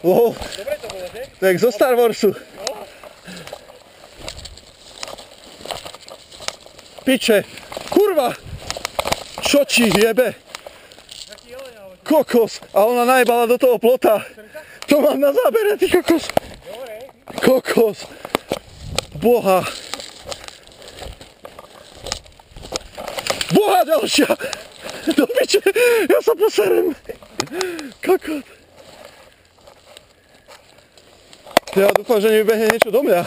Wow. Dobre to bolo, že? Tak zo Star Warsu. Piče. Kurva. Čo ti jebe? Kokos. A ona najbala do toho plota. To mám na zábere, ty kokos. Kokos. Boha. Boha ďalšia. Do piče. Ja sa poserem. Kokos. Ja dúfam, že nevybehne niečo do mňa.